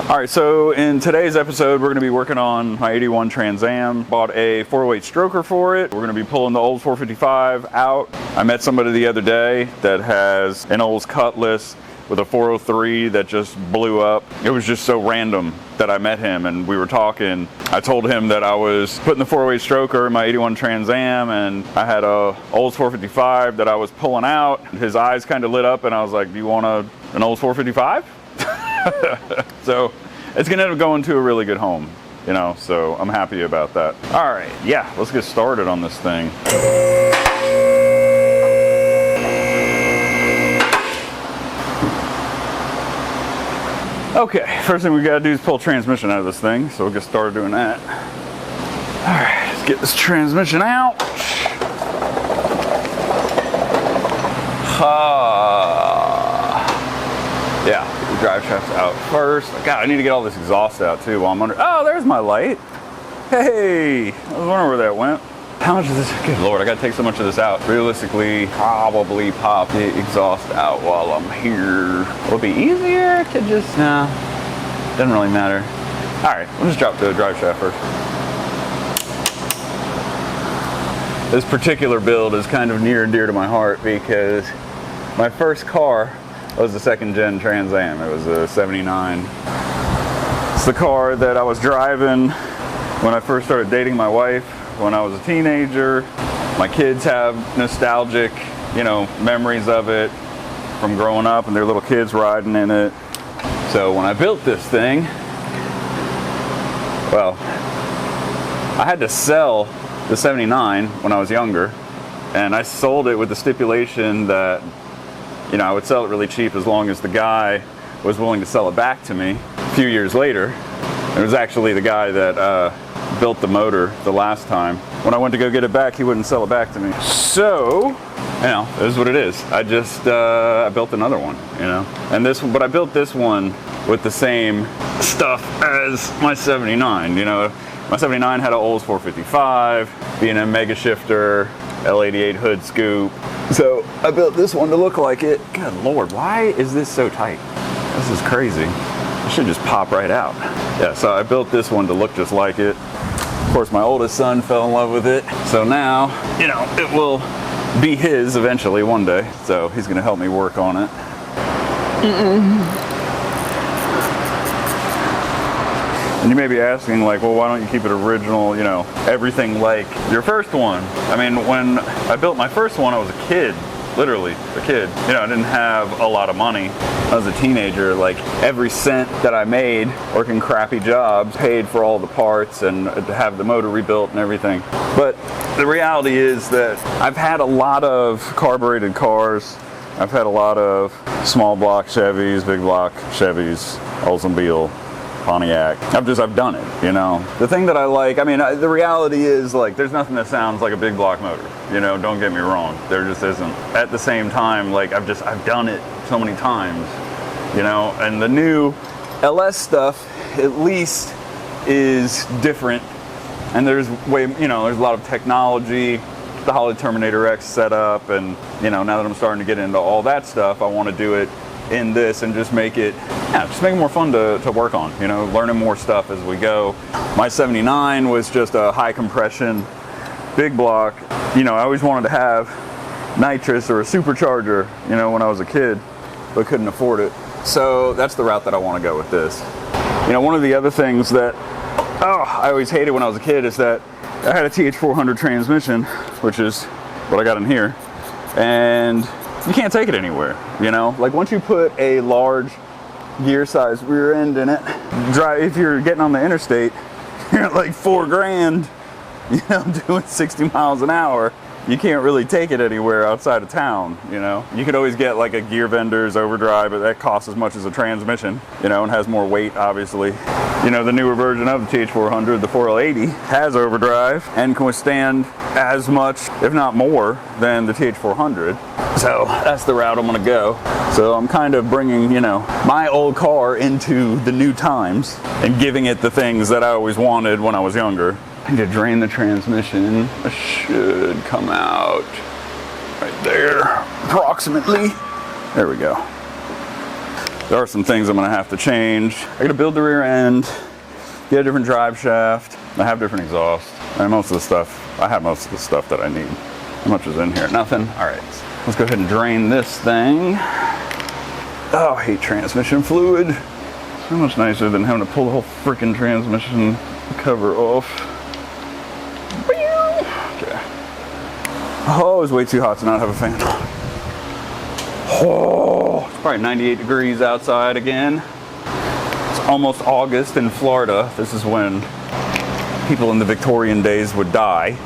All right, so in today's episode, we're gonna be working on my 81 Trans Am. Bought a 408 stroker for it. We're gonna be pulling the Olds 455 out. I met somebody the other day that has an Olds Cutlass with a 403 that just blew up. It was just so random that I met him and we were talking. I told him that I was putting the 408 stroker in my 81 Trans Am and I had a Olds 455 that I was pulling out. His eyes kind of lit up and I was like, do you want an Olds 455? So it's gonna end up going to a really good home, you know, so I'm happy about that. All right, yeah, let's get started on this thing. Okay, first thing we gotta do is pull transmission out of this thing, so we'll get started doing that. All right, let's get this transmission out. Yeah, the drive shaft's out first. God, I need to get all this exhaust out too while I'm under. Oh, there's my light. Hey, I was wondering where that went. How much is this? Good Lord, I gotta take so much of this out. Realistically, probably pop the exhaust out while I'm here. Will it be easier to just, nah, doesn't really matter. All right, we'll just drop the drive shaft first. This particular build is kind of near and dear to my heart because my first car was the second gen Trans Am. It was a 79. It's the car that I was driving when I first started dating my wife. When I was a teenager. My kids have nostalgic, you know, memories of it from growing up and their little kids riding in it. So when I built this thing, well, I had to sell the 79 when I was younger, and I sold it with the stipulation that, you know, I would sell it really cheap as long as the guy was willing to sell it back to me a few years later. It was actually the guy that built the motor the last time. When I went to go get it back, he wouldn't sell it back to me. So, you know, it is what it is. I just, I built another one, you know. And this one, but I built this one with the same stuff as my 79, you know. My 79 had an Olds 455, B&M Mega Shifter, L88 hood scoop. So I built this one to look like it. Good Lord, why is this so tight? This is crazy. It should just pop right out. Yeah, so I built this one to look just like it. Of course, my oldest son fell in love with it. So now, you know, it will be his eventually one day. So he's gonna help me work on it. And you may be asking, like, well, why don't you keep it original, you know, everything like your first one? I mean, when I built my first one, I was a kid. Literally a kid. You know, I didn't have a lot of money. I was a teenager. Like every cent that I made working crappy jobs paid for all the parts and to have the motor rebuilt and everything. But the reality is that I've had a lot of carbureted cars. I've had a lot of small block Chevys, big block Chevys, Oldsmobile, Pontiac. I've done it, you know. The thing that I like, I mean, the reality is, like, there's nothing that sounds like a big block motor, you know, don't get me wrong. There just isn't. At the same time, like, I've done it so many times, you know, and the new LS stuff, at least, is different. And there's there's a lot of technology, the Holley Terminator X setup, and, you know, now that I'm starting to get into all that stuff, I want to do it in this and just make it more fun to work on, you know, learning more stuff as we go. My 79 was just a high compression, big block. You know, I always wanted to have nitrous or a supercharger, you know, when I was a kid, but couldn't afford it. So that's the route that I want to go with this. You know, one of the other things that, I always hated when I was a kid is that I had a TH400 transmission, which is what I got in here, and you can't take it anywhere, you know? Like once you put a large gear size rear end in it, if you're getting on the interstate, you're at like $4,000, you know, doing 60 miles an hour. You can't really take it anywhere outside of town, you know? You could always get like a gear vendor's overdrive, but that costs as much as a transmission, you know, and has more weight, obviously. You know, the newer version of the TH400, the 4L80, has overdrive and can withstand as much, if not more, than the TH400. So that's the route I'm gonna go. So I'm kind of bringing, you know, my old car into the new times and giving it the things that I always wanted when I was younger. I need to drain the transmission. It should come out right there, approximately. There we go. There are some things I'm gonna have to change. I gotta build the rear end, get a different drive shaft. I have different exhaust. And most of the stuff, I have most of the stuff that I need. How much is in here? Nothing. All right, let's go ahead and drain this thing. Oh, I hate transmission fluid. So much nicer than having to pull the whole freaking transmission cover off. Okay. Oh, it's way too hot to not have a fan. Oh, it's probably 98 degrees outside again. It's almost August in Florida. This is when people in the Victorian days would die.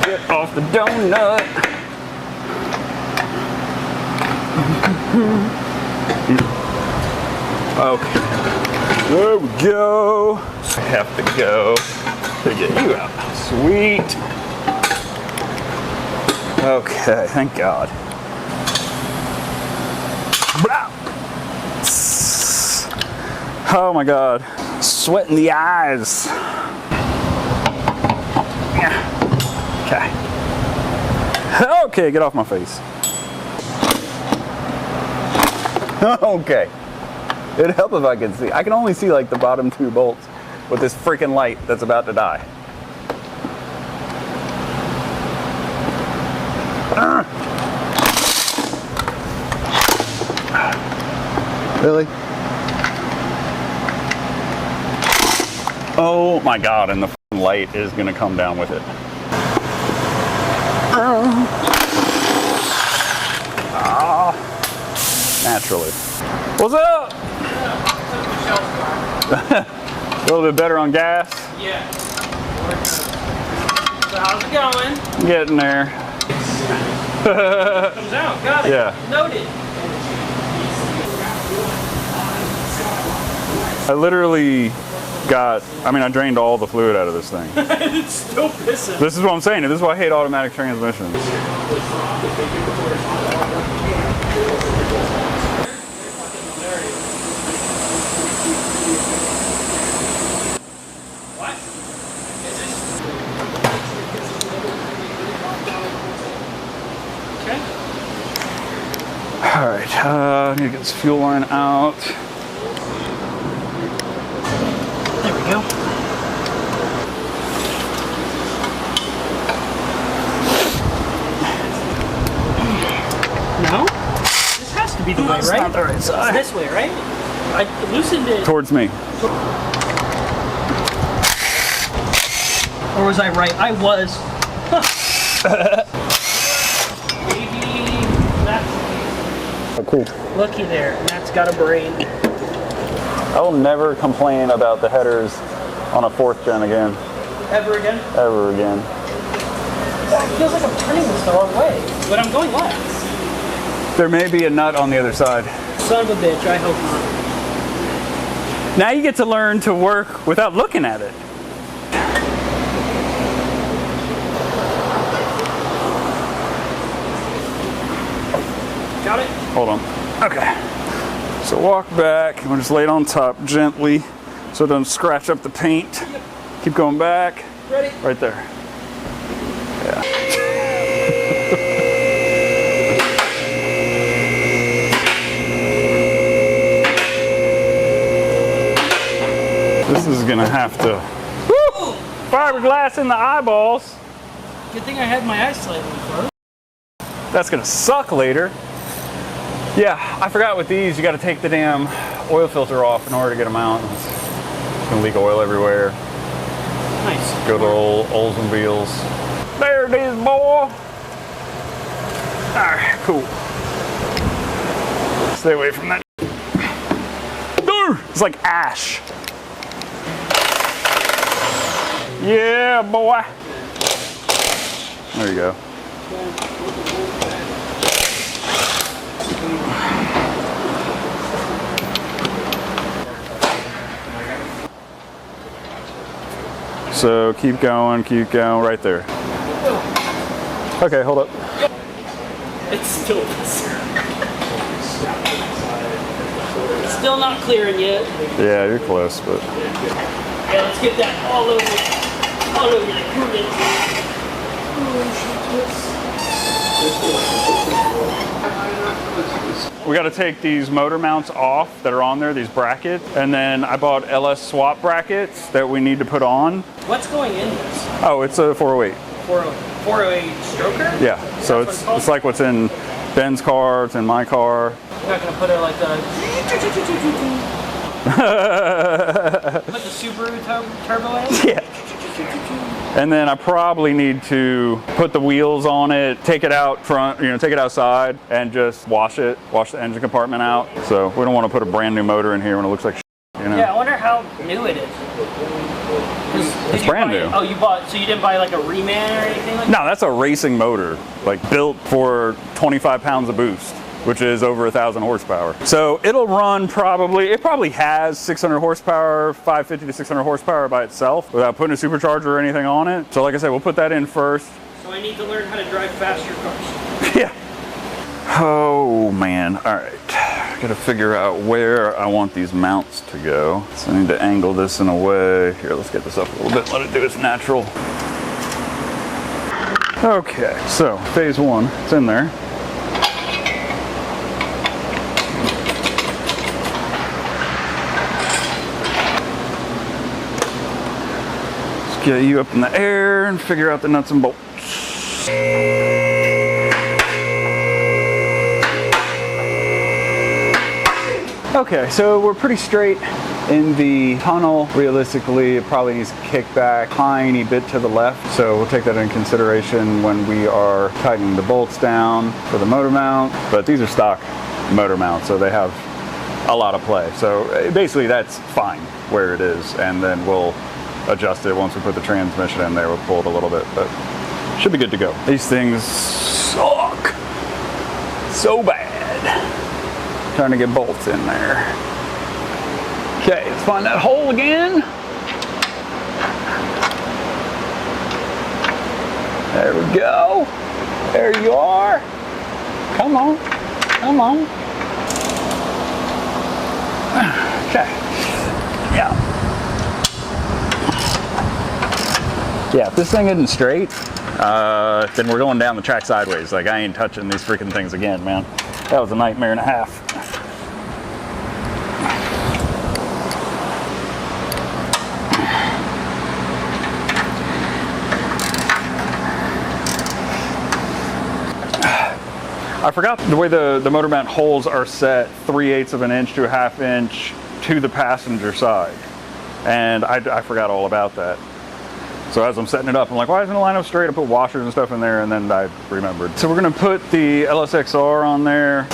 Get off the donut. Okay, there we go. I have to go to get you out. Sweet. Okay, thank God. Oh my God, sweat in the eyes. Yeah. Okay. Okay, get off my face. Okay. It'd help if I could see. I can only see like the bottom two bolts with this freaking light that's about to die. Really? Oh my God, and the light is gonna come down with it. Naturally. What's up? A little bit better on gas? Yeah. So how's it going? Getting there. Comes out. Got it. Yeah. Noted. I literally I drained all the fluid out of this thing. It's still pissing. This is what I'm saying. This is why I hate automatic transmissions. All right, I need to get this fuel line out. There we go. No? This has to be the way, right? It's not the right side. It's this way, right? I loosened it. Towards me. Or was I right? I was. Maybe that's Oh, cool. looky there. And that's got a brain. I will never complain about the headers on a 4th gen again. Ever again? Ever again. It feels like I'm turning this the wrong way. But I'm going left. There may be a nut on the other side. Son of a bitch, I hope not. Now you get to learn to work without looking at it. Got it? Hold on. Okay. So walk back, and we'll just lay it on top gently so it doesn't scratch up the paint. Yep. Keep going back. Ready? Right there. Yeah. This is gonna have to, woo, fiberglass in the eyeballs. Good thing I had my eyes slightly closed. That's gonna suck later. Yeah, I forgot with these, you gotta take the damn oil filter off in order to get them out. It's gonna leak oil everywhere. Nice. Go to old Oldsmobiles. There it is, boy. Alright, cool. Stay away from that. It's like ash. Yeah, boy. There you go. So keep going, right there. Okay, hold up. It's still still not clearing yet. Yeah, you're close, but Yeah, let's get that all over the coolant. we got to take these motor mounts off that are on there, these brackets, and then I bought LS swap brackets that we need to put on. What's going in this? Oh, it's a 408. 408 stroker? Yeah, so it's like what's in Ben's car, it's in my car. You're not gonna put it like the put the Subaru turbo in? Yeah. And then I probably need to put the wheels on it, take it out front, take it outside and just wash the engine compartment out. So we don't want to put a brand new motor in here when it looks like shit, Yeah, I wonder how new it is. It's brand new. Oh, so you didn't buy like a reman or anything like that? No, that's a racing motor, like built for 25 pounds of boost, which is over 1,000 horsepower. So it'll run it probably has 600 horsepower, 550 to 600 horsepower by itself without putting a supercharger or anything on it. So like I said, we'll put that in first. So I need to learn how to drive faster cars. Yeah. Oh man, all right. Gotta figure out where I want these mounts to go. So I need to angle this in a way. Here, let's get this up a little bit, let it do its natural. Okay, so phase one, it's in there. Let's get you up in the air and figure out the nuts and bolts. Okay, so we're pretty straight in the tunnel. Realistically, it probably needs to kick back a tiny bit to the left. So we'll take that into consideration when we are tightening the bolts down for the motor mount. But these are stock motor mounts, so they have a lot of play. So basically that's fine where it is. And then we'll adjust it once we put the transmission in there. We'll pull it a little bit, but should be good to go. These things suck so bad. Trying to get bolts in there. Okay, let's find that hole again. There we go. There you are. Come on, come on. Okay, yeah. Yeah, if this thing isn't straight, then we're going down the track sideways. Like, I ain't touching these freaking things again, man. That was a nightmare and a half. I forgot the way the motor mount holes are set 3/8 of an inch to a 1/2 inch to the passenger side. And I forgot all about that. So as I'm setting it up, I'm like, why isn't it lined up straight? I put washers and stuff in there, and then I remembered. So we're gonna put the LSXR on there.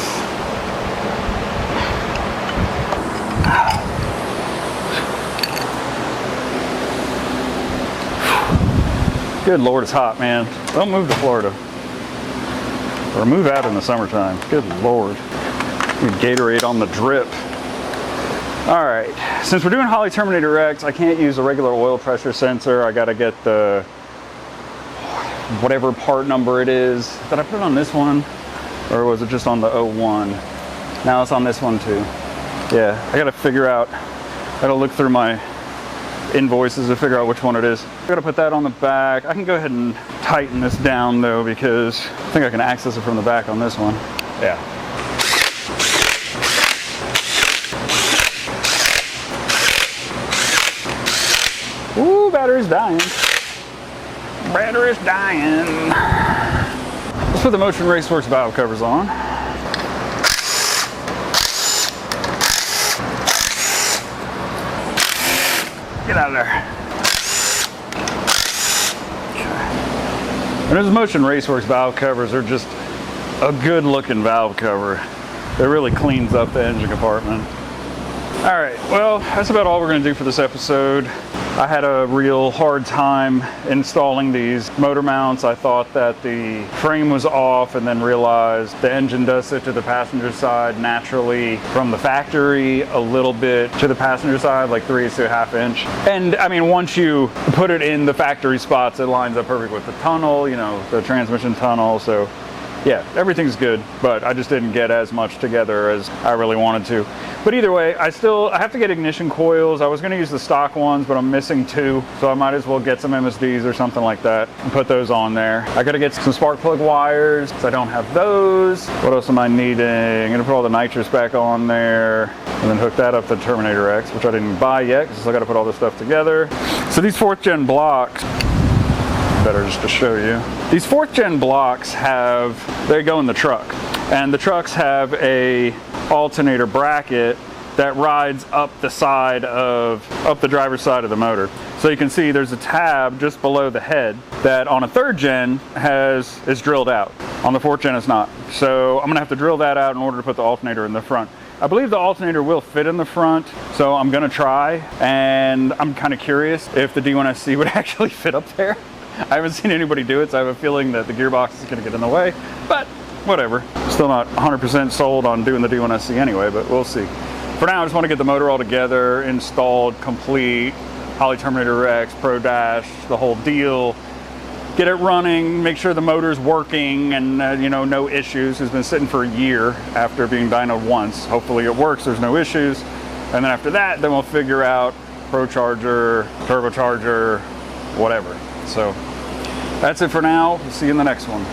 Good Lord, it's hot, man. Don't move to Florida. Or move out in the summertime. Good Lord. Gatorade on the drip. All right, since we're doing Holley Terminator X, I can't use a regular oil pressure sensor. I gotta get the, whatever part number it is. Did I put it on this one? Or was it just on the 01? Now it's on this one too. Yeah, I gotta figure out, I gotta look through my invoices to figure out which one it is. I gotta put that on the back. I can go ahead and tighten this down though, because I think I can access it from the back on this one. Yeah. Ooh, battery's dying. Battery's dying. Let's put the Motion Raceworks valve covers on. Get out of there. Okay. And those Motion Raceworks valve covers are just a good looking valve cover. It really cleans up the engine compartment. All right, well, that's about all we're gonna do for this episode. I had a real hard time installing these motor mounts. I thought that the frame was off and then realized the engine does sit to the passenger side naturally from the factory, a little bit to the passenger side, like 3/8 to a 1/2 inch. And I mean, once you put it in the factory spots, it lines up perfect with the tunnel, you know, the transmission tunnel. So yeah, everything's good, but I just didn't get as much together as I really wanted to. But either way, I have to get ignition coils. I was going to use the stock ones, but I'm missing 2, so I might as well get some MSDs or something like that and put those on there. I got to get some spark plug wires, because I don't have those. What else am I needing? I'm going to put all the nitrous back on there, and then hook that up to Terminator X, which I didn't buy yet, because I got to put all this stuff together. So these 4th gen blocks, better just to show you. These 4th gen blocks they go in the truck, and the trucks have a alternator bracket that rides up the driver's side of the motor. So you can see there's a tab just below the head that on a 3rd gen is drilled out. On the 4th gen it's not. So I'm gonna have to drill that out in order to put the alternator in the front. I believe the alternator will fit in the front, so I'm gonna try, and I'm kind of curious if the D1SC would actually fit up there. I haven't seen anybody do it, so I have a feeling that the gearbox is gonna get in the way, but whatever. Still not 100% sold on doing the D1SC anyway, but we'll see. For now, I just want to get the motor all together, installed, complete, Holley Terminator X, Pro Dash, the whole deal. Get it running, make sure the motor's working, and you know, no issues. It's been sitting for a year after being dynoed once. Hopefully it works, there's no issues. And then after that, then we'll figure out procharger, turbocharger, whatever. So that's it for now. See you in the next one.